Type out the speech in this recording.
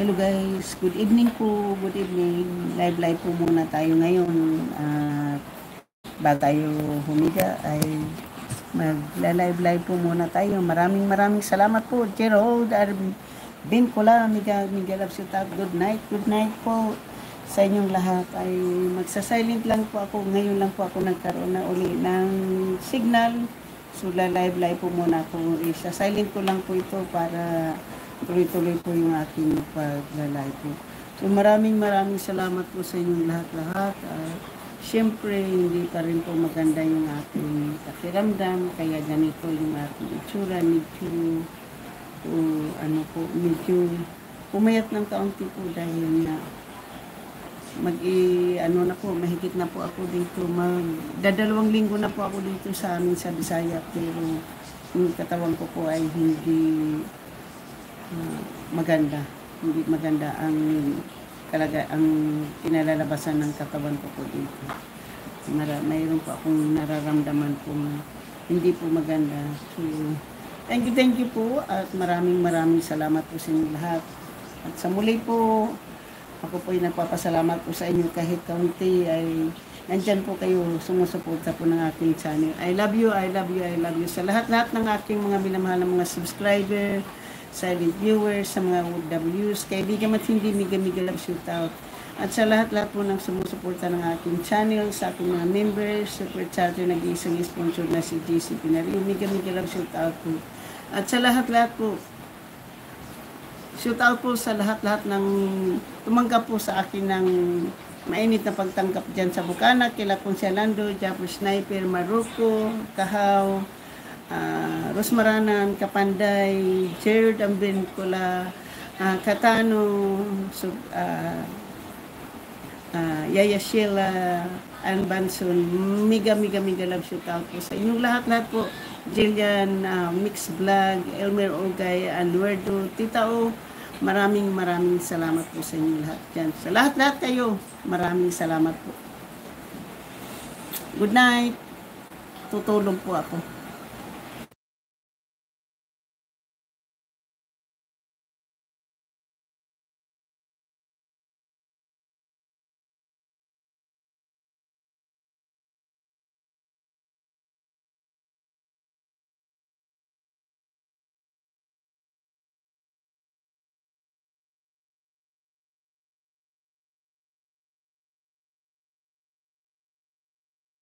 Hello guys, good evening po, good evening. Live po muna tayo ngayon. Bago tayo humiga ay magla-live po muna tayo. Maraming salamat po. Gerald, Bincola, Miguel Absutat, good night po sa inyong lahat. Ay magsa-silent lang po ako. Ngayon lang po ako nagkaroon na uli ng signal. So live po muna ako. Isa-silent ko lang po ito para tuloy-tuloy po yung aking pag-live po. So maraming salamat po sa inyong lahat-lahat. Siyempre, hindi pa rin po maganda yung aking pakiramdam, kaya ganito yung aking itsura, medyo pumayat ng kaunti po dahil na mahigit na po ako dito, dadalawang linggo na po ako dito sa amin sa Bisaya, pero yung katawan ko po ay hindi maganda. Hindi maganda ang kinalalabasan ng katawan ko po dito. Mayroon po akong nararamdaman po hindi po maganda. So, thank you po at maraming salamat po sa inyo lahat. At sa muli po, ako po ay nagpapasalamat po sa inyo kahit kaunti ay nandyan po kayo, sumusuporta po ng aking channel. I love you. Sa lahat-lahat ng aking mga minamahal na mga subscriber, silent viewers, sa mga OFWs, kaibigan at hindi, miga love shoot out. At sa lahat-lahat po ng sumusuporta ng aking channel, sa aking mga members, super chatter, nag-iisang sponsor na si JC Pinario, miga love shoot out po. At sa lahat-lahat po, shoot out po sa lahat-lahat ng tumanggap po sa akin ng mainit na pagtanggap dyan sa Bukana, kila Consialando, Japper Sniper, Marocco, Kahaw, Rosmaranan, Kapanday, Jared Bincola, Katano, Yaya Sheila, Ann Banson, miga love shoot out po sa inyong lahat po. Jillian, Mix Vlog, Elmer Ogay, Anuerdo, Tita O, maraming salamat po sa inyong lahat dyan. Sa lahat kayo, maraming salamat po. Good night. Tutulong po ako.